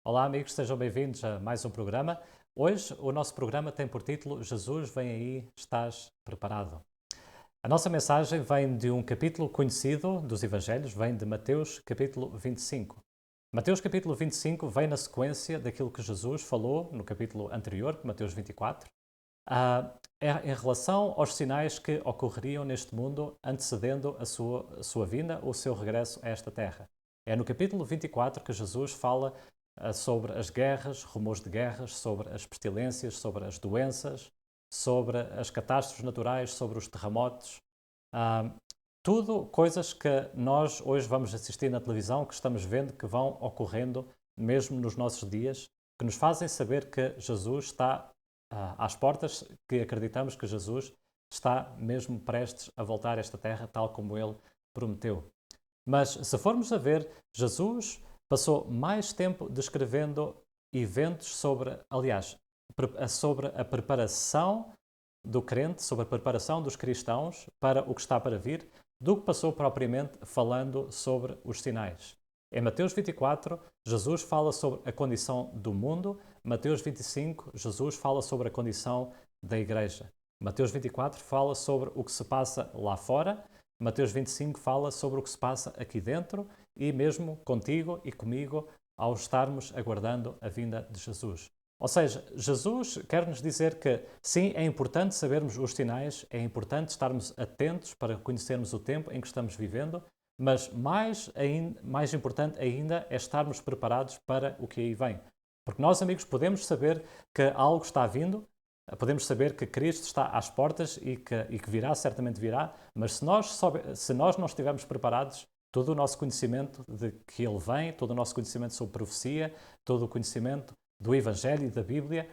Olá amigos, sejam bem-vindos a mais um programa. Hoje o nosso programa tem por título Jesus vem aí, estás preparado? A nossa mensagem vem de um capítulo conhecido dos Evangelhos, vem de Mateus capítulo 25. Mateus capítulo 25 vem na sequência daquilo que Jesus falou no capítulo anterior, Mateus 24, em relação aos sinais que ocorreriam neste mundo antecedendo a sua vinda ou o seu regresso a esta terra. É no capítulo 24 que Jesus fala sobre as guerras, rumores de guerras, sobre as pestilências, sobre as doenças, sobre as catástrofes naturais, sobre os terremotos. Tudo coisas que nós hoje vamos assistir na televisão, que estamos vendo que vão ocorrendo mesmo nos nossos dias, que nos fazem saber que Jesus está às portas, que acreditamos que Jesus está mesmo prestes a voltar a esta terra, tal como ele prometeu. Mas se formos a ver, Jesus passou mais tempo descrevendo eventos sobre a preparação do crente, sobre a preparação dos cristãos para o que está para vir, do que passou propriamente falando sobre os sinais. Em Mateus 24, Jesus fala sobre a condição do mundo. Mateus 25, Jesus fala sobre a condição da igreja. Mateus 24 fala sobre o que se passa lá fora. Mateus 25 fala sobre o que se passa aqui dentro e mesmo contigo e comigo ao estarmos aguardando a vinda de Jesus. Ou seja, Jesus quer nos dizer que sim, é importante sabermos os sinais, é importante estarmos atentos para conhecermos o tempo em que estamos vivendo, mas mais importante ainda é estarmos preparados para o que aí vem. Porque nós, amigos, podemos saber que algo está vindo, podemos saber que Cristo está às portas e que virá, certamente virá, mas se nós não estivermos preparados, todo o nosso conhecimento de que Ele vem, todo o nosso conhecimento sobre profecia, todo o conhecimento do Evangelho e da Bíblia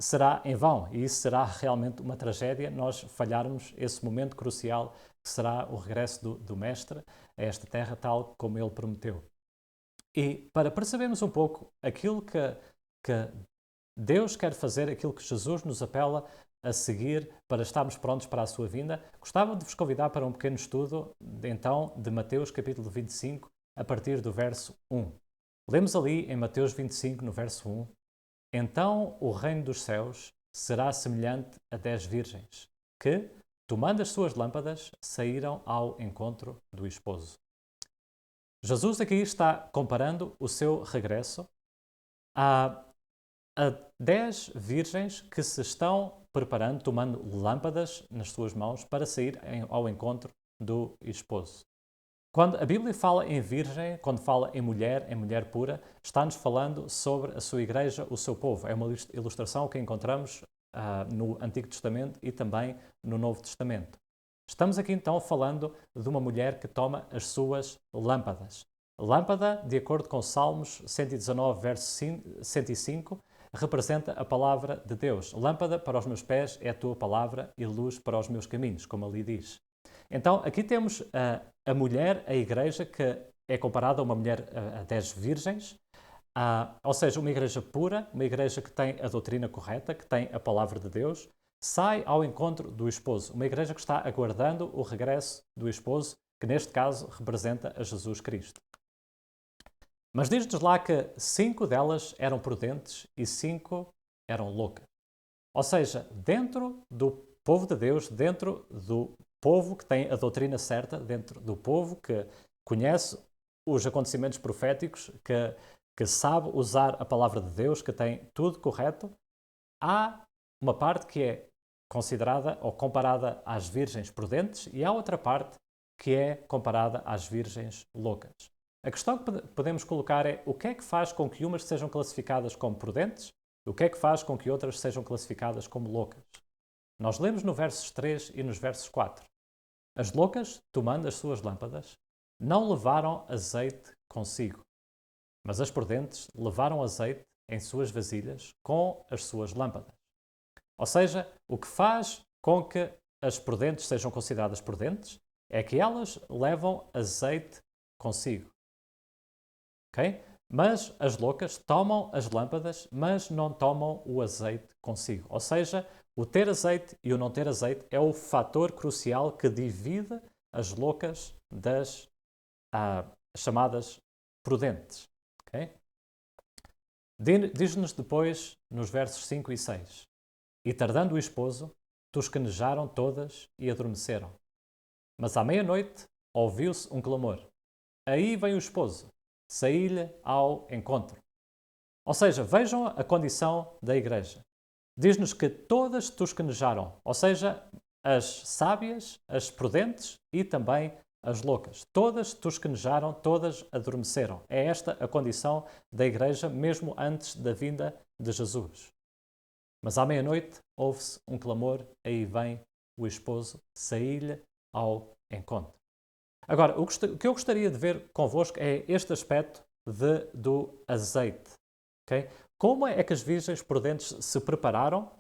será em vão. E isso será realmente uma tragédia, nós falharmos esse momento crucial que será o regresso do Mestre a esta terra, tal como Ele prometeu. E para percebermos um pouco aquilo que Deus quer fazer, aquilo que Jesus nos apela a seguir para estarmos prontos para a sua vinda, gostava de vos convidar para um pequeno estudo, então, de Mateus capítulo 25, a partir do verso 1. Lemos ali em Mateus 25, no verso 1, então o reino dos céus será semelhante a 10 virgens, que, tomando as suas lâmpadas, saíram ao encontro do esposo. Jesus aqui está comparando o seu regresso a 10 virgens que se estão preparando, tomando lâmpadas nas suas mãos para sair ao encontro do esposo. Quando a Bíblia fala em virgem, quando fala em mulher pura, está-nos falando sobre a sua igreja, o seu povo. É uma ilustração que encontramos no Antigo Testamento e também no Novo Testamento. Estamos aqui então falando de uma mulher que toma as suas lâmpadas. Lâmpada, de acordo com Salmos 119, verso 105, representa a palavra de Deus. Lâmpada para os meus pés é a tua palavra e luz para os meus caminhos, como ali diz. Então, aqui temos a mulher, a igreja, que é comparada a uma mulher a 10 virgens, ou seja, uma igreja pura, uma igreja que tem a doutrina correta, que tem a palavra de Deus, sai ao encontro do esposo. Uma igreja que está aguardando o regresso do esposo, que neste caso representa a Jesus Cristo. Mas diz-nos lá que 5 delas eram prudentes e 5 eram loucas. Ou seja, dentro do povo de Deus, dentro do povo que tem a doutrina certa, dentro do povo que conhece os acontecimentos proféticos, que sabe usar a palavra de Deus, que tem tudo correto, há uma parte que é considerada ou comparada às virgens prudentes e há outra parte que é comparada às virgens loucas. A questão que podemos colocar é o que é que faz com que umas sejam classificadas como prudentes e o que é que faz com que outras sejam classificadas como loucas. Nós lemos no versos 3 e nos versos 4. As loucas, tomando as suas lâmpadas, não levaram azeite consigo, mas as prudentes levaram azeite em suas vasilhas com as suas lâmpadas. Ou seja, o que faz com que as prudentes sejam consideradas prudentes é que elas levam azeite consigo. Ok? Mas as loucas tomam as lâmpadas, mas não tomam o azeite consigo. Ou seja, o ter azeite e o não ter azeite é o fator crucial que divide as loucas das chamadas prudentes. Okay? Diz-nos depois, nos versos 5 e 6, e tardando o esposo, tosquenejaram todas e adormeceram. Mas à meia-noite ouviu-se um clamor. Aí vem o esposo, saí-lhe ao encontro. Ou seja, vejam a condição da igreja. Diz-nos que todas tosquenejaram, ou seja, as sábias, as prudentes e também as loucas. Todas tosquenejaram, todas adormeceram. É esta a condição da igreja, mesmo antes da vinda de Jesus. Mas à meia-noite ouve-se um clamor, aí vem o esposo, saí-lhe ao encontro. Agora, o que eu gostaria de ver convosco é este aspecto do azeite. Okay? Como é que as virgens prudentes se prepararam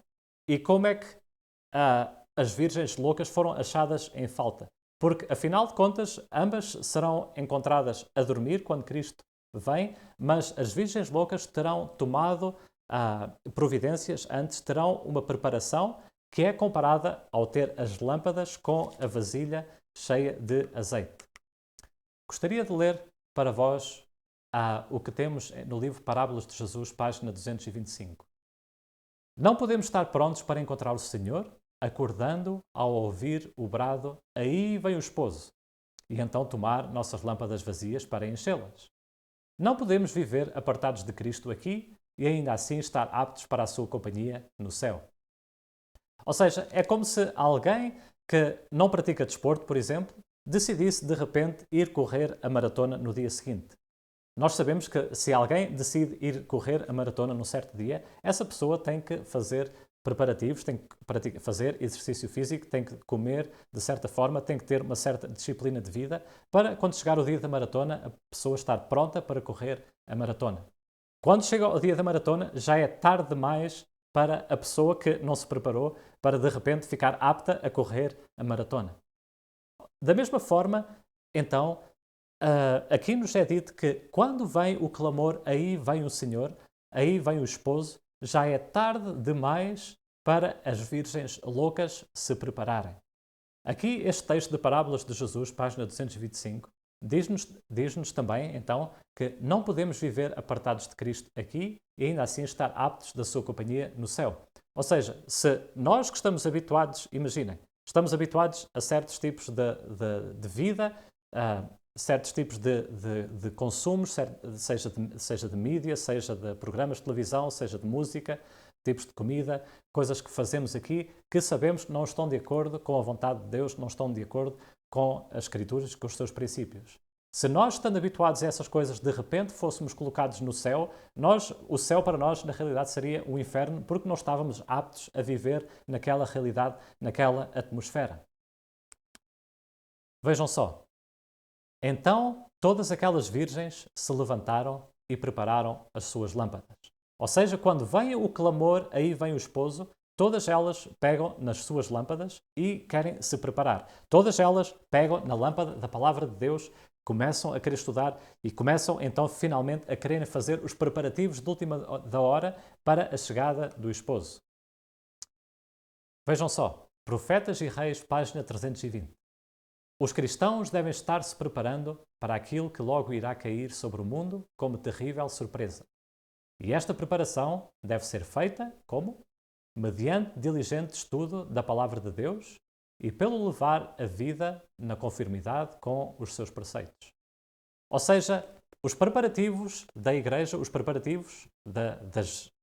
e como é que as virgens loucas foram achadas em falta? Porque, afinal de contas, ambas serão encontradas a dormir quando Cristo vem, mas as virgens loucas terão tomado providências antes, terão uma preparação que é comparada ao ter as lâmpadas com a vasilha cheia de azeite. Gostaria de ler para vós o que temos no livro Parábolas de Jesus, página 225. Não podemos estar prontos para encontrar o Senhor, acordando ao ouvir o brado, aí vem o esposo, e então tomar nossas lâmpadas vazias para enchê-las. Não podemos viver apartados de Cristo aqui e ainda assim estar aptos para a sua companhia no céu. Ou seja, é como se alguém que não pratica desporto, por exemplo, decidisse de repente ir correr a maratona no dia seguinte. Nós sabemos que se alguém decide ir correr a maratona num certo dia, essa pessoa tem que fazer preparativos, tem que fazer exercício físico, tem que comer de certa forma, tem que ter uma certa disciplina de vida para, quando chegar o dia da maratona, a pessoa estar pronta para correr a maratona. Quando chega o dia da maratona, já é tarde demais para a pessoa que não se preparou para, de repente, ficar apta a correr a maratona. Da mesma forma, então, aqui nos é dito que quando vem o clamor, aí vem o Senhor, aí vem o esposo, já é tarde demais para as virgens loucas se prepararem. Aqui este texto de Parábolas de Jesus, página 225, diz-nos também, então, que não podemos viver apartados de Cristo aqui e ainda assim estar aptos da sua companhia no céu. Ou seja, se nós que estamos habituados, imaginem, estamos habituados a certos tipos de vida, certos tipos de consumos, seja de mídia, seja de programas de televisão, seja de música, tipos de comida, coisas que fazemos aqui que sabemos que não estão de acordo com a vontade de Deus, não estão de acordo com as Escrituras, com os seus princípios. Se nós, estando habituados a essas coisas, de repente fôssemos colocados no céu, o céu para nós, na realidade, seria um inferno, porque não estávamos aptos a viver naquela realidade, naquela atmosfera. Vejam só. Então, todas aquelas virgens se levantaram e prepararam as suas lâmpadas. Ou seja, quando vem o clamor, aí vem o esposo, todas elas pegam nas suas lâmpadas e querem se preparar. Todas elas pegam na lâmpada da palavra de Deus, começam a querer estudar e começam então finalmente a querer fazer os preparativos de última da hora para a chegada do esposo. Vejam só, Profetas e Reis, página 320. Os cristãos devem estar se preparando para aquilo que logo irá cair sobre o mundo como terrível surpresa. E esta preparação deve ser feita como? Mediante diligente estudo da palavra de Deus e pelo levar a vida na conformidade com os seus preceitos. Ou seja, os preparativos da igreja, os preparativos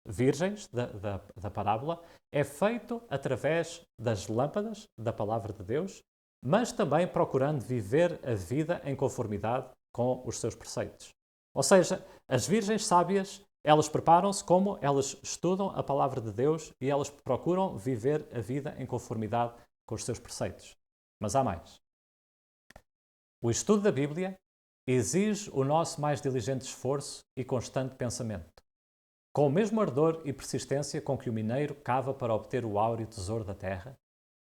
virgens da parábola é feito através das lâmpadas da palavra de Deus, mas também procurando viver a vida em conformidade com os seus preceitos. Ou seja, as virgens sábias, elas preparam-se como elas estudam a palavra de Deus e elas procuram viver a vida em conformidade com os seus preceitos. Mas há mais. O estudo da Bíblia exige o nosso mais diligente esforço e constante pensamento. Com o mesmo ardor e persistência com que o mineiro cava para obter o áureo tesouro da terra,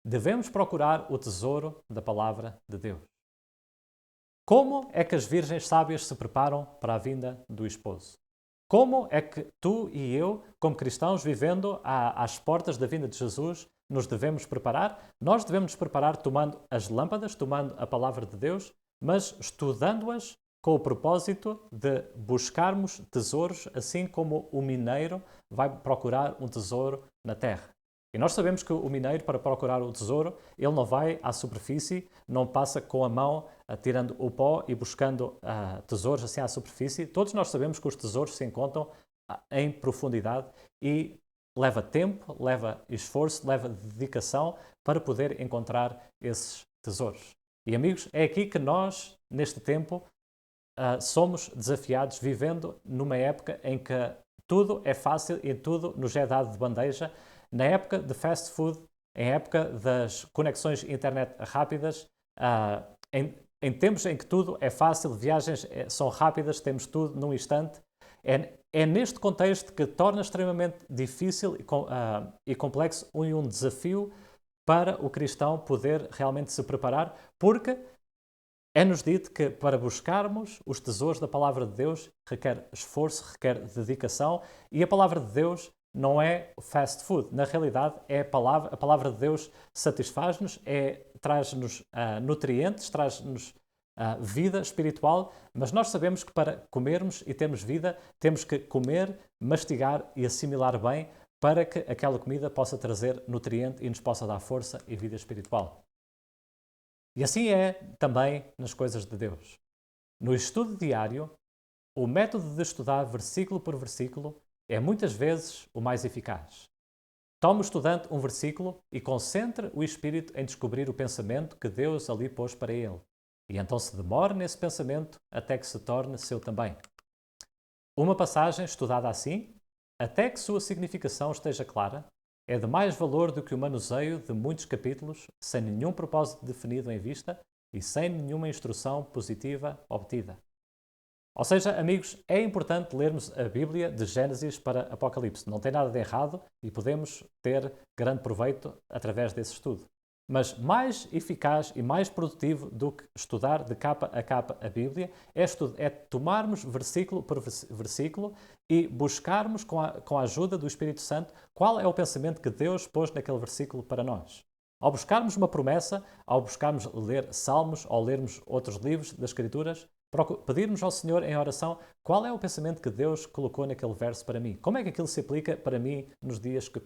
devemos procurar o tesouro da palavra de Deus. Como é que as virgens sábias se preparam para a vinda do esposo? Como é que tu e eu, como cristãos, vivendo às portas da vinda de Jesus, nos devemos preparar? Nós devemos nos preparar tomando as lâmpadas, tomando a palavra de Deus, mas estudando-as com o propósito de buscarmos tesouros, assim como o mineiro vai procurar um tesouro na terra. E nós sabemos que o mineiro, para procurar o tesouro, ele não vai à superfície, não passa com a mão tirando o pó e buscando tesouros assim à superfície. Todos nós sabemos que os tesouros se encontram em profundidade e leva tempo, leva esforço, leva dedicação para poder encontrar esses tesouros. E amigos, é aqui que nós, neste tempo, somos desafiados, vivendo numa época em que tudo é fácil e tudo nos é dado de bandeja. Na época de fast food, em época das conexões internet rápidas, em tempos em que tudo é fácil, viagens são rápidas, temos tudo num instante, é neste contexto que torna extremamente difícil e complexo e um desafio para o cristão poder realmente se preparar, porque é-nos dito que para buscarmos os tesouros da palavra de Deus requer esforço, requer dedicação, e a palavra de Deus não é fast food. Na realidade, a palavra de Deus satisfaz-nos, traz-nos nutrientes, traz-nos vida espiritual, mas nós sabemos que para comermos e termos vida, temos que comer, mastigar e assimilar bem para que aquela comida possa trazer nutriente e nos possa dar força e vida espiritual. E assim é também nas coisas de Deus. No estudo diário, o método de estudar versículo por versículo é muitas vezes o mais eficaz. Tome o estudante um versículo e concentre o espírito em descobrir o pensamento que Deus ali pôs para ele. E então se demore nesse pensamento até que se torne seu também. Uma passagem estudada assim, até que sua significação esteja clara, é de mais valor do que o manuseio de muitos capítulos, sem nenhum propósito definido em vista e sem nenhuma instrução positiva obtida. Ou seja, amigos, é importante lermos a Bíblia de Gênesis para Apocalipse. Não tem nada de errado e podemos ter grande proveito através desse estudo. Mas mais eficaz e mais produtivo do que estudar de capa a capa a Bíblia é tomarmos versículo por versículo e buscarmos com a ajuda do Espírito Santo qual é o pensamento que Deus pôs naquele versículo para nós. Ao buscarmos uma promessa, ao buscarmos ler Salmos ou lermos outros livros das Escrituras, pedirmos ao Senhor em oração qual é o pensamento que Deus colocou naquele verso para mim. Como é que aquilo se aplica para mim nos dias que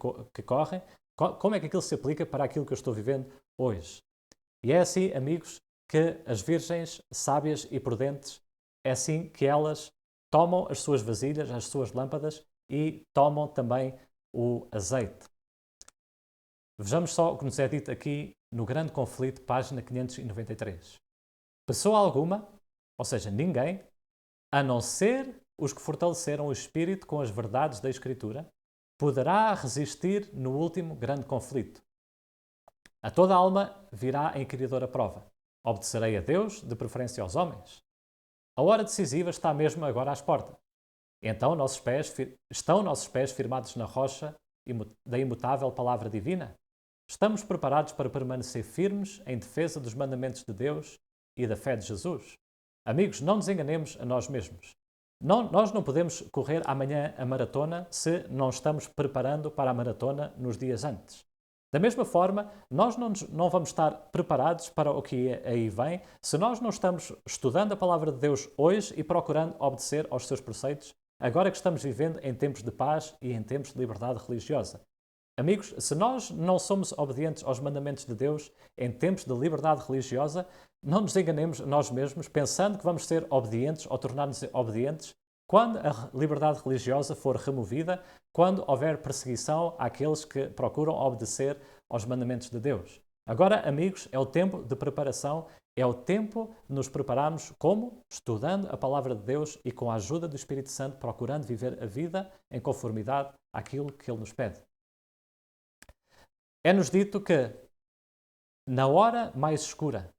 correm? Como é que aquilo se aplica para aquilo que eu estou vivendo hoje? E é assim, amigos, que as virgens sábias e prudentes, é assim que elas tomam as suas vasilhas, as suas lâmpadas e tomam também o azeite. Vejamos só o que nos é dito aqui no Grande Conflito, página 593. Pessoa alguma, ou seja, ninguém, a não ser os que fortaleceram o espírito com as verdades da Escritura, poderá resistir no último grande conflito. A toda alma virá a inquiridora prova. Obedecerei a Deus, de preferência aos homens? A hora decisiva está mesmo agora às portas. Então estão nossos pés firmados na rocha da imutável palavra divina? Estamos preparados para permanecer firmes em defesa dos mandamentos de Deus e da fé de Jesus? Amigos, não nos enganemos a nós mesmos. Nós não podemos correr amanhã a maratona se não estamos preparando para a maratona nos dias antes. Da mesma forma, nós não vamos estar preparados para o que aí vem se nós não estamos estudando a palavra de Deus hoje e procurando obedecer aos seus preceitos, agora que estamos vivendo em tempos de paz e em tempos de liberdade religiosa. Amigos, se nós não somos obedientes aos mandamentos de Deus em tempos de liberdade religiosa, não nos enganemos nós mesmos pensando que vamos ser obedientes ou tornar-nos obedientes quando a liberdade religiosa for removida, quando houver perseguição àqueles que procuram obedecer aos mandamentos de Deus. Agora, amigos, é o tempo de preparação, é o tempo de nos prepararmos como? Estudando a palavra de Deus e com a ajuda do Espírito Santo, procurando viver a vida em conformidade àquilo que Ele nos pede. É-nos dito que na hora mais escura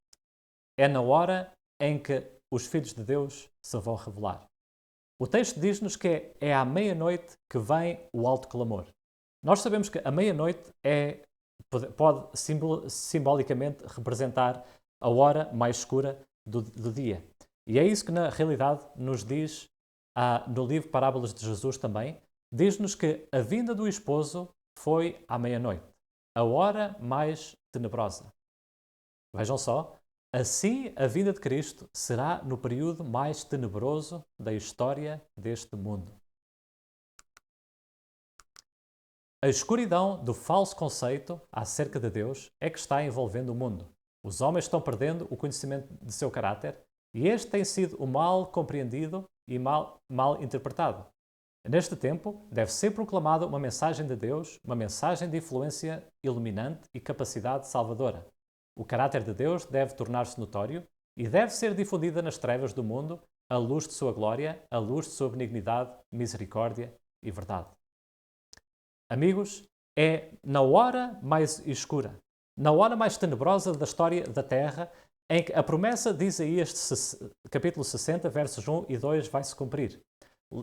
é na hora em que os filhos de Deus se vão revelar. O texto diz-nos que é à meia-noite que vem o alto clamor. Nós sabemos que a meia-noite pode simbolicamente representar a hora mais escura do dia. E é isso que na realidade nos diz no livro Parábolas de Jesus também. Diz-nos que a vinda do esposo foi à meia-noite, a hora mais tenebrosa. Vejam só, assim a vinda de Cristo será no período mais tenebroso da história deste mundo. A escuridão do falso conceito acerca de Deus é que está envolvendo o mundo. Os homens estão perdendo o conhecimento de seu caráter e este tem sido o mal compreendido e mal interpretado. Neste tempo, deve ser proclamada uma mensagem de Deus, uma mensagem de influência iluminante e capacidade salvadora. O caráter de Deus deve tornar-se notório e deve ser difundida nas trevas do mundo a luz de sua glória, a luz de sua benignidade, misericórdia e verdade. Amigos, é na hora mais escura, na hora mais tenebrosa da história da Terra, em que a promessa de Isaías, capítulo 60, versos 1 e 2, vai se cumprir.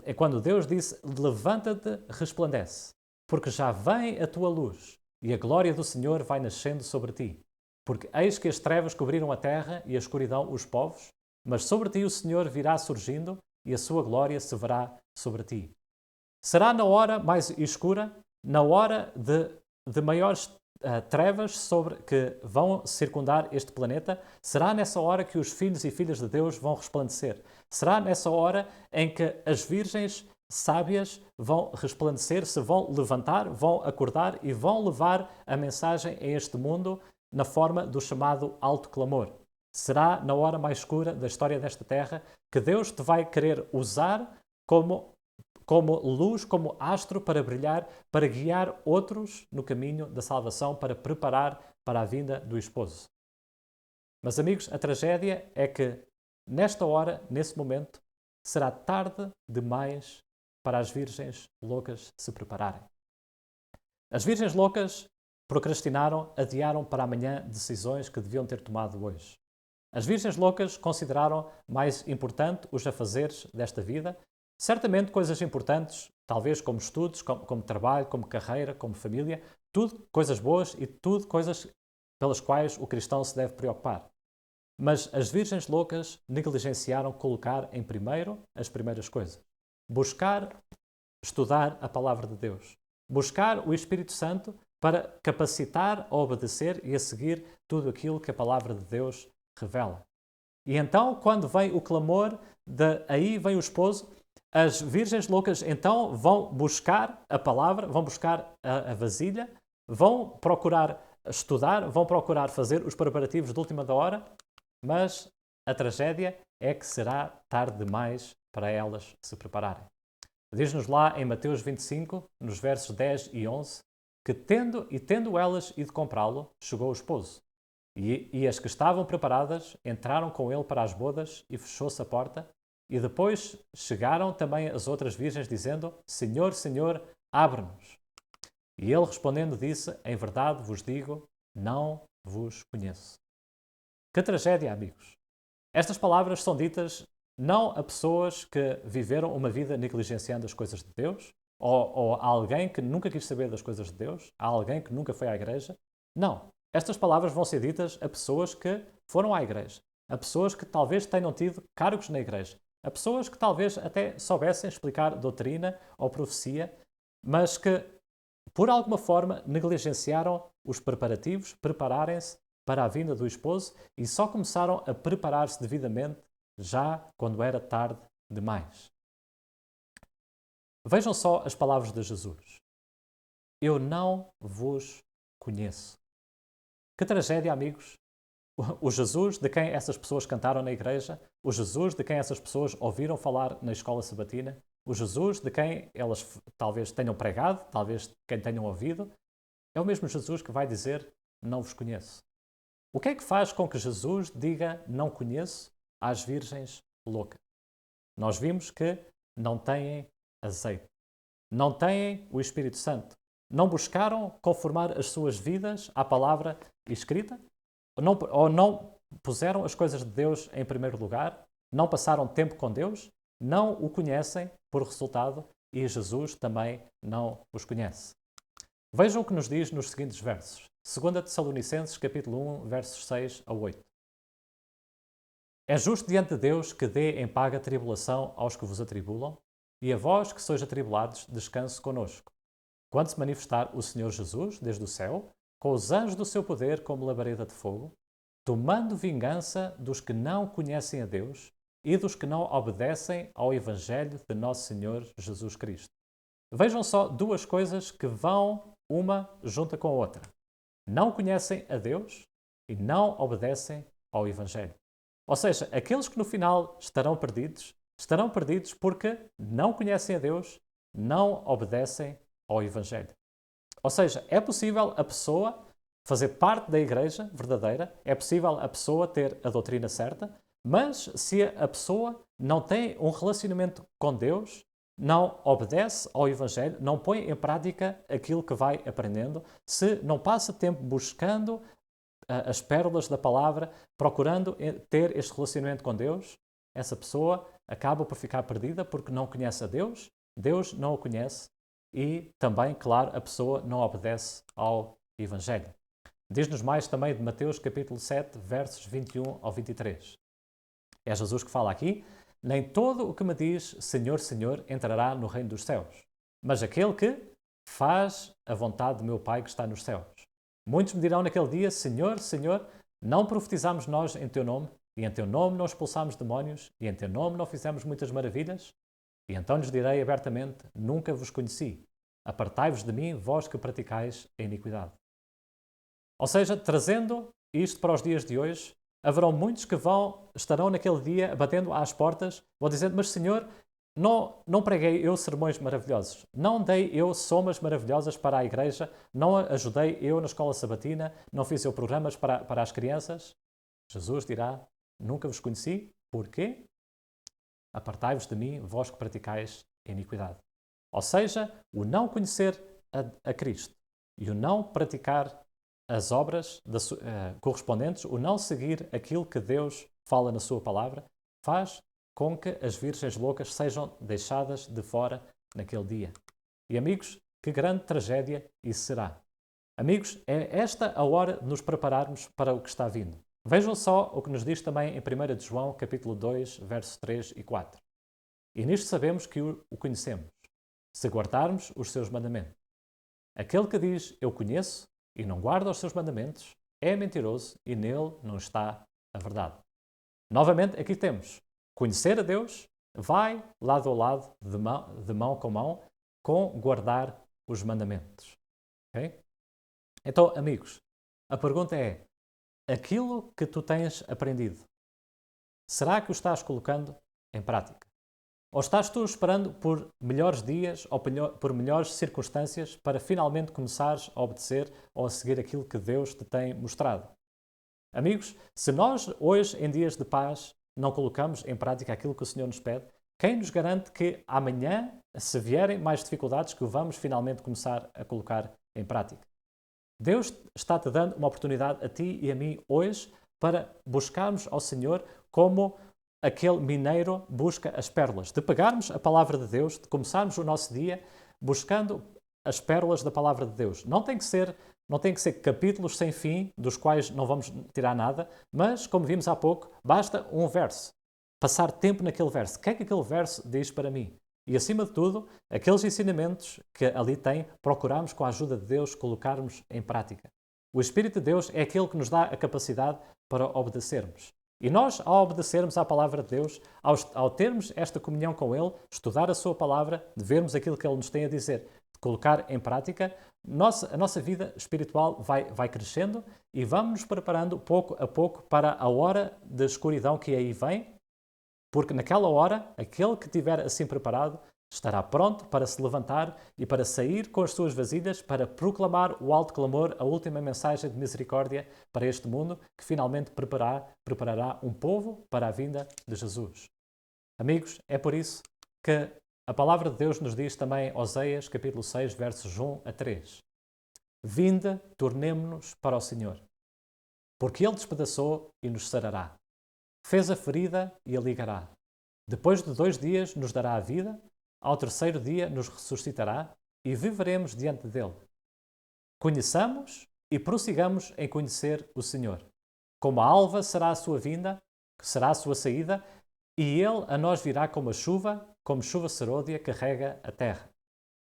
É quando Deus disse: levanta-te, resplandece, porque já vem a tua luz e a glória do Senhor vai nascendo sobre ti. Porque eis que as trevas cobriram a terra e a escuridão os povos, mas sobre ti o Senhor virá surgindo e a sua glória se verá sobre ti. Será na hora mais escura, na hora de maiores trevas que vão circundar este planeta, será nessa hora que os filhos e filhas de Deus vão resplandecer. Será nessa hora em que as virgens sábias vão resplandecer, se vão levantar, vão acordar e vão levar a mensagem a este mundo na forma do chamado alto clamor. Será na hora mais escura da história desta terra que Deus te vai querer usar como luz, como astro para brilhar, para guiar outros no caminho da salvação, para preparar para a vinda do esposo. Mas amigos, a tragédia é que nesta hora, nesse momento, será tarde demais para as virgens loucas se prepararem. As virgens loucas procrastinaram, adiaram para amanhã decisões que deviam ter tomado hoje. As virgens loucas consideraram mais importante os afazeres desta vida. Certamente coisas importantes, talvez como estudos, como trabalho, como carreira, como família, tudo coisas boas e tudo coisas pelas quais o cristão se deve preocupar. Mas as virgens loucas negligenciaram colocar em primeiro as primeiras coisas. Buscar, estudar a palavra de Deus. Buscar o Espírito Santo para capacitar a obedecer e a seguir tudo aquilo que a palavra de Deus revela. E então, quando vem o clamor, aí vem o esposo, as virgens loucas então vão buscar a palavra, vão buscar a vasilha, vão procurar estudar, vão procurar fazer os preparativos de última da hora, mas a tragédia é que será tarde demais para elas se prepararem. Diz-nos lá em Mateus 25, nos versos 10 e 11, que tendo elas ido comprá-lo, chegou o esposo. E as que estavam preparadas entraram com ele para as bodas e fechou-se a porta. E depois chegaram também as outras virgens, dizendo: Senhor, Senhor, abre-nos. E ele respondendo disse: Em verdade vos digo, não vos conheço. Que tragédia, amigos! Estas palavras são ditas não a pessoas que viveram uma vida negligenciando as coisas de Deus, ou a alguém que nunca quis saber das coisas de Deus, a alguém que nunca foi à igreja. Não. Estas palavras vão ser ditas a pessoas que foram à igreja, a pessoas que talvez tenham tido cargos na igreja, a pessoas que talvez até soubessem explicar doutrina ou profecia, mas que, por alguma forma, negligenciaram os preparativos, prepararem-se para a vinda do esposo e só começaram a preparar-se devidamente já quando era tarde demais. Vejam só as palavras de Jesus. Eu não vos conheço. Que tragédia, amigos! O Jesus de quem essas pessoas cantaram na igreja, o Jesus de quem essas pessoas ouviram falar na escola sabatina, o Jesus de quem elas talvez tenham pregado, talvez quem tenham ouvido, é o mesmo Jesus que vai dizer: não vos conheço. O que é que faz com que Jesus diga não conheço às virgens loucas? Nós vimos que não têm azeite, não têm o Espírito Santo, não buscaram conformar as suas vidas à palavra escrita, ou não puseram as coisas de Deus em primeiro lugar, não passaram tempo com Deus, não o conhecem por resultado e Jesus também não os conhece. Vejam o que nos diz nos seguintes versos. 2 Tessalonicenses, capítulo 1, versos 6 a 8. É justo diante de Deus que dê em paga tribulação aos que vos atribulam, e a vós que sois atribulados, descanse conosco. Quando se manifestar o Senhor Jesus, desde o céu, com os anjos do seu poder como labareda de fogo, tomando vingança dos que não conhecem a Deus e dos que não obedecem ao Evangelho de nosso Senhor Jesus Cristo. Vejam só duas coisas que vão uma junta com a outra. Não conhecem a Deus e não obedecem ao Evangelho. Ou seja, aqueles que no final estarão perdidos porque não conhecem a Deus, não obedecem ao Evangelho. Ou seja, é possível a pessoa fazer parte da igreja verdadeira, é possível a pessoa ter a doutrina certa, mas se a pessoa não tem um relacionamento com Deus, não obedece ao Evangelho, não põe em prática aquilo que vai aprendendo, se não passa tempo buscando as pérolas da palavra, procurando ter este relacionamento com Deus, essa pessoa acaba por ficar perdida porque não conhece a Deus, Deus não o conhece e também, claro, a pessoa não obedece ao Evangelho. Diz-nos mais também de Mateus capítulo 7, versos 21 ao 23. É Jesus que fala aqui: nem todo o que me diz Senhor, Senhor entrará no reino dos céus, mas aquele que faz a vontade do meu Pai que está nos céus. Muitos me dirão naquele dia: Senhor, Senhor, não profetizamos nós em teu nome, e em teu nome não expulsamos demónios, e em teu nome não fizemos muitas maravilhas? E então lhes direi abertamente: nunca vos conheci. Apartai-vos de mim, vós que praticais a iniquidade. Ou seja, trazendo isto para os dias de hoje, haverão muitos que estarão naquele dia batendo às portas, vão dizendo: mas Senhor, não preguei eu sermões maravilhosos, não dei eu somas maravilhosas para a igreja, não ajudei eu na escola sabatina, não fiz eu programas para as crianças. Jesus dirá: nunca vos conheci. Porquê? Apartai-vos de mim, vós que praticais a iniquidade. Ou seja, o não conhecer a Cristo e o não praticar as obras correspondentes, o não seguir aquilo que Deus fala na sua palavra, faz com que as virgens loucas sejam deixadas de fora naquele dia. E amigos, que grande tragédia isso será. Amigos, é esta a hora de nos prepararmos para o que está vindo. Vejam só o que nos diz também em 1 de João, capítulo 2, versos 3 e 4. E nisto sabemos que o conhecemos, se guardarmos os seus mandamentos. Aquele que diz, eu conheço, e não guarda os seus mandamentos, é mentiroso e nele não está a verdade. Novamente, aqui temos, conhecer a Deus vai lado a lado, de mão com guardar os mandamentos. Okay? Então, amigos, a pergunta é, aquilo que tu tens aprendido, será que o estás colocando em prática? Ou estás tu esperando por melhores dias ou por melhores circunstâncias para finalmente começares a obedecer ou a seguir aquilo que Deus te tem mostrado? Amigos, se nós hoje, em dias de paz, não colocamos em prática aquilo que o Senhor nos pede, quem nos garante que amanhã, se vierem mais dificuldades, que o vamos finalmente começar a colocar em prática? Deus está-te dando uma oportunidade a ti e a mim hoje para buscarmos ao Senhor como aquele mineiro busca as pérolas, de pegarmos a palavra de Deus, de começarmos o nosso dia buscando as pérolas da palavra de Deus. Não tem que ser capítulos sem fim, dos quais não vamos tirar nada, mas, como vimos há pouco, basta um verso. Passar tempo naquele verso. O que é que aquele verso diz para mim? E, acima de tudo, aqueles ensinamentos que ali tem, procurarmos, com a ajuda de Deus, colocarmos em prática. O Espírito de Deus é aquele que nos dá a capacidade para obedecermos. E nós, ao obedecermos à palavra de Deus, ao termos esta comunhão com Ele, estudar a sua palavra, de vermos aquilo que Ele nos tem a dizer, de colocar em prática, a nossa vida espiritual vai crescendo e vamos nos preparando pouco a pouco para a hora de escuridão que aí vem, porque naquela hora, aquele que estiver assim preparado estará pronto para se levantar e para sair com as suas vasilhas para proclamar o alto clamor, a última mensagem de misericórdia para este mundo, que finalmente preparará um povo para a vinda de Jesus. Amigos, é por isso que a palavra de Deus nos diz também em Oseias, capítulo 6, versos 1 a 3. Vinde, tornemo-nos para o Senhor, porque Ele despedaçou e nos sarará. Fez a ferida e a ligará. Depois de 2 dias nos dará a vida, ao 3º dia nos ressuscitará e viveremos diante dele. Conheçamos e prossigamos em conhecer o Senhor. Como a alva será a sua vinda, será a sua saída, e ele a nós virá como chuva serôdia carrega a terra.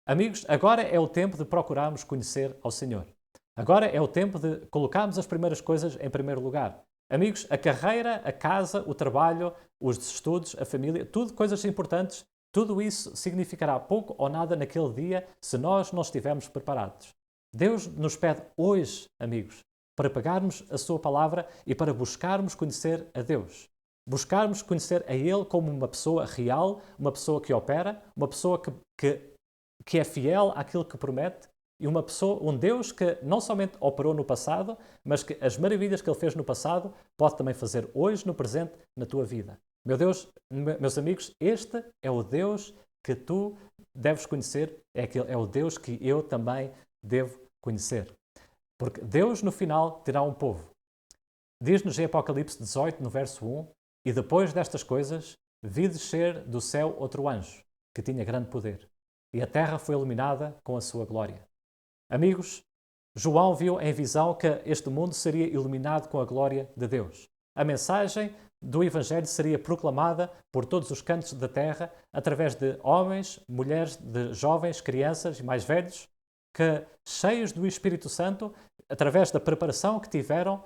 Amigos, agora é o tempo de procurarmos conhecer ao Senhor. Agora é o tempo de colocarmos as primeiras coisas em primeiro lugar. Amigos, a carreira, a casa, o trabalho, os estudos, a família, tudo coisas importantes, tudo isso significará pouco ou nada naquele dia se nós não estivermos preparados. Deus nos pede hoje, amigos, para pegarmos a sua palavra e para buscarmos conhecer a Deus. Buscarmos conhecer a Ele como uma pessoa real, uma pessoa que opera, uma pessoa que é fiel àquilo que promete e um Deus que não somente operou no passado, mas que as maravilhas que Ele fez no passado pode também fazer hoje, no presente, na tua vida. Meu Deus, meus amigos, este é o Deus que tu deves conhecer, é o Deus que eu também devo conhecer. Porque Deus, no final, terá um povo. Diz-nos em Apocalipse 18, no verso 1, e depois destas coisas, vi descer do céu outro anjo, que tinha grande poder, e a terra foi iluminada com a sua glória. Amigos, João viu em visão que este mundo seria iluminado com a glória de Deus. A mensagem do Evangelho seria proclamada por todos os cantos da terra, através de homens, mulheres, de jovens, crianças e mais velhos, que, cheios do Espírito Santo, através da preparação que tiveram,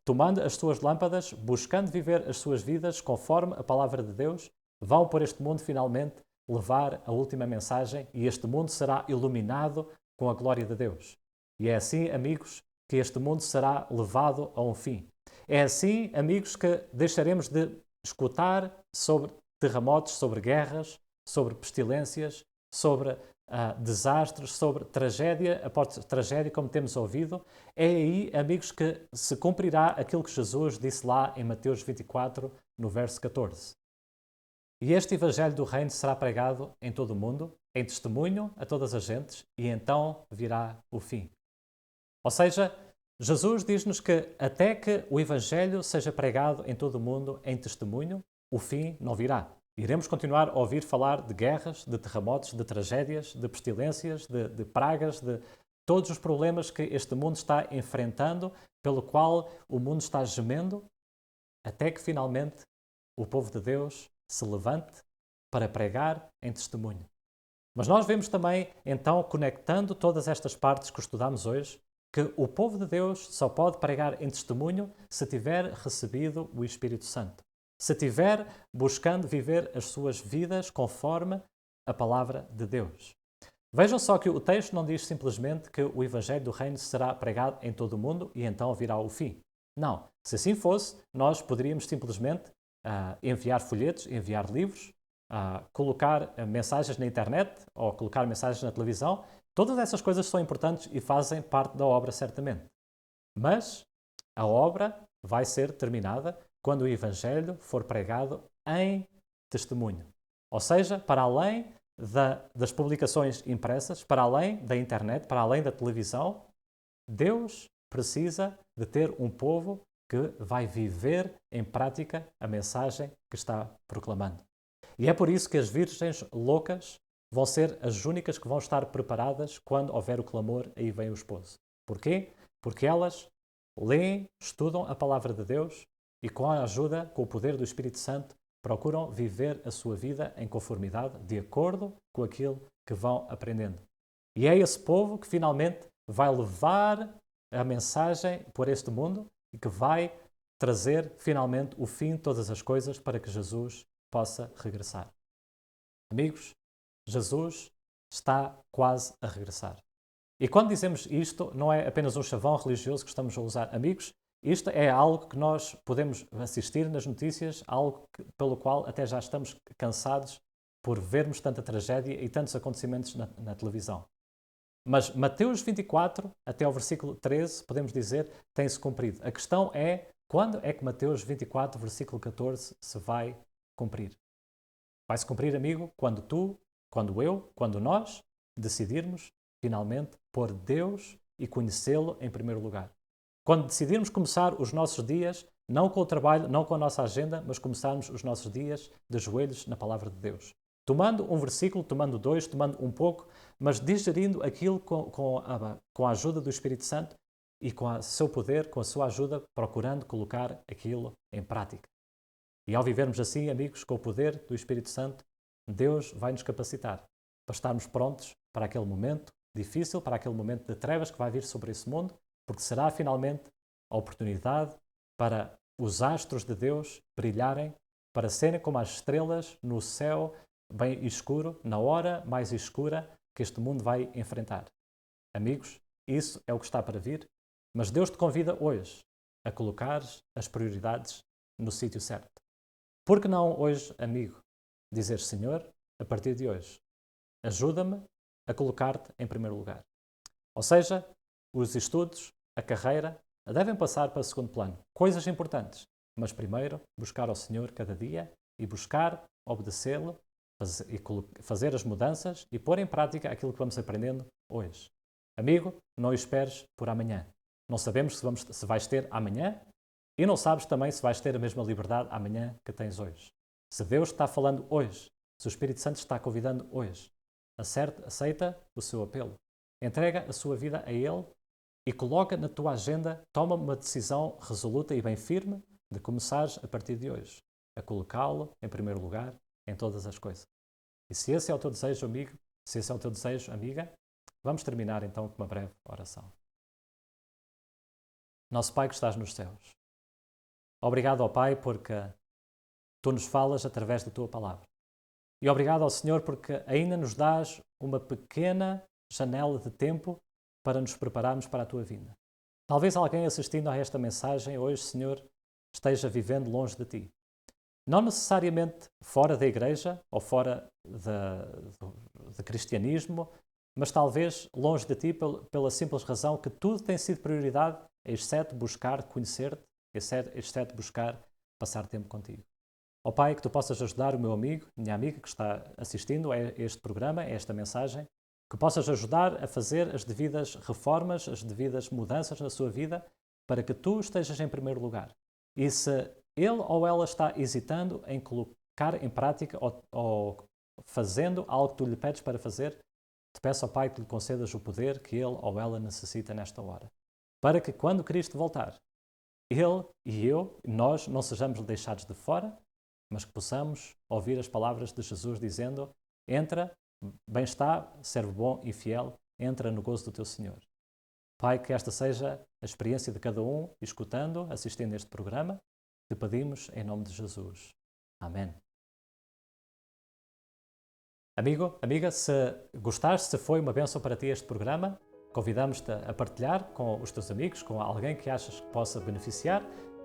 tomando as suas lâmpadas, buscando viver as suas vidas conforme a palavra de Deus, vão por este mundo finalmente levar a última mensagem e este mundo será iluminado com a glória de Deus. E é assim, amigos, que este mundo será levado a um fim. É assim, amigos, que deixaremos de escutar sobre terremotos, sobre guerras, sobre pestilências, sobre desastres, sobre tragédia após tragédia, como temos ouvido. É aí, amigos, que se cumprirá aquilo que Jesus disse lá em Mateus 24, no verso 14. E este Evangelho do Reino será pregado em todo o mundo, em testemunho a todas as gentes, e então virá o fim. Ou seja, Jesus diz-nos que até que o Evangelho seja pregado em todo o mundo em testemunho, o fim não virá. Iremos continuar a ouvir falar de guerras, de terremotos, de tragédias, de pestilências, de pragas, de todos os problemas que este mundo está enfrentando, pelo qual o mundo está gemendo, até que finalmente o povo de Deus se levante para pregar em testemunho. Mas nós vemos também, então, conectando todas estas partes que estudamos hoje, que o povo de Deus só pode pregar em testemunho se tiver recebido o Espírito Santo. Se tiver buscando viver as suas vidas conforme a palavra de Deus. Vejam só que o texto não diz simplesmente que o Evangelho do Reino será pregado em todo o mundo e então virá o fim. Não. Se assim fosse, nós poderíamos simplesmente enviar folhetos, enviar livros, colocar mensagens na internet ou colocar mensagens na televisão. Todas essas coisas são importantes e fazem parte da obra, certamente. Mas a obra vai ser terminada quando o Evangelho for pregado em testemunho. Ou seja, para além das publicações impressas, para além da internet, para além da televisão, Deus precisa de ter um povo que vai viver em prática a mensagem que está proclamando. E é por isso que as virgens loucas vão ser as únicas que vão estar preparadas quando houver o clamor, aí vem o esposo. Porquê? Porque elas leem, estudam a palavra de Deus e com a ajuda, com o poder do Espírito Santo, procuram viver a sua vida em conformidade, de acordo com aquilo que vão aprendendo. E é esse povo que finalmente vai levar a mensagem por este mundo e que vai trazer finalmente o fim de todas as coisas para que Jesus possa regressar. Amigos, Jesus está quase a regressar. E quando dizemos isto, não é apenas um chavão religioso que estamos a usar. Amigos, isto é algo que nós podemos assistir nas notícias, pelo qual até já estamos cansados por vermos tanta tragédia e tantos acontecimentos na televisão. Mas Mateus 24, até ao versículo 13, podemos dizer, tem-se cumprido. A questão é, quando é que Mateus 24, versículo 14, se vai cumprir? Vai-se cumprir, amigo, quando tu, quando eu, quando nós decidirmos, finalmente, pôr Deus e conhecê-lo em primeiro lugar. Quando decidirmos começar os nossos dias, não com o trabalho, não com a nossa agenda, mas começarmos os nossos dias de joelhos na palavra de Deus. Tomando um versículo, tomando dois, tomando um pouco, mas digerindo aquilo com a ajuda do Espírito Santo e com o seu poder, com a sua ajuda, procurando colocar aquilo em prática. E ao vivermos assim, amigos, com o poder do Espírito Santo, Deus vai nos capacitar para estarmos prontos para aquele momento difícil, para aquele momento de trevas que vai vir sobre esse mundo, porque será finalmente a oportunidade para os astros de Deus brilharem, para serem como as estrelas no céu bem escuro, na hora mais escura que este mundo vai enfrentar. Amigos, isso é o que está para vir, mas Deus te convida hoje a colocar as prioridades no sítio certo. Por que não hoje, amigo, dizer, Senhor, a partir de hoje, ajuda-me a colocar-te em primeiro lugar. Ou seja, os estudos, a carreira, devem passar para o segundo plano. Coisas importantes, mas primeiro buscar ao Senhor cada dia e buscar obedecê-lo e fazer as mudanças e pôr em prática aquilo que vamos aprendendo hoje. Amigo, não esperes por amanhã. Não sabemos se vais ter amanhã e não sabes também se vais ter a mesma liberdade amanhã que tens hoje. Se Deus está falando hoje, se o Espírito Santo está convidando hoje, aceita o seu apelo. Entrega a sua vida a Ele e coloca na tua agenda, toma uma decisão resoluta e bem firme de começares a partir de hoje a colocá-lo em primeiro lugar em todas as coisas. E se esse é o teu desejo, amigo, se esse é o teu desejo, amiga, vamos terminar então com uma breve oração. Nosso Pai que estás nos céus, obrigado ao Pai porque tu nos falas através da tua palavra. E obrigado ao Senhor porque ainda nos dás uma pequena janela de tempo para nos prepararmos para a tua vinda. Talvez alguém assistindo a esta mensagem hoje, Senhor, esteja vivendo longe de ti. Não necessariamente fora da igreja ou fora de cristianismo, mas talvez longe de ti pela simples razão que tudo tem sido prioridade, exceto buscar conhecer-te, exceto buscar passar tempo contigo. Ó Pai, que tu possas ajudar o meu amigo, minha amiga que está assistindo a este programa, a esta mensagem, que possas ajudar a fazer as devidas reformas, as devidas mudanças na sua vida, para que tu estejas em primeiro lugar. E se ele ou ela está hesitando em colocar em prática ou fazendo algo que tu lhe pedes para fazer, te peço ao Pai que lhe concedas o poder que ele ou ela necessita nesta hora. Para que quando Cristo voltar, ele e eu, nós não sejamos deixados de fora, mas que possamos ouvir as palavras de Jesus dizendo, entra, bem está, servo bom e fiel, entra no gozo do teu Senhor. Pai, que esta seja a experiência de cada um, escutando, assistindo a este programa, te pedimos em nome de Jesus. Amém. Amigo, amiga, se gostaste, se foi uma bênção para ti este programa, convidamos-te a partilhar com os teus amigos, com alguém que achas que possa beneficiar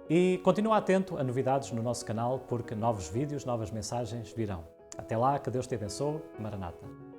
e continua atento a novidades no nosso canal porque novos vídeos, novas mensagens virão. Até lá, que Deus te abençoe. Maranata.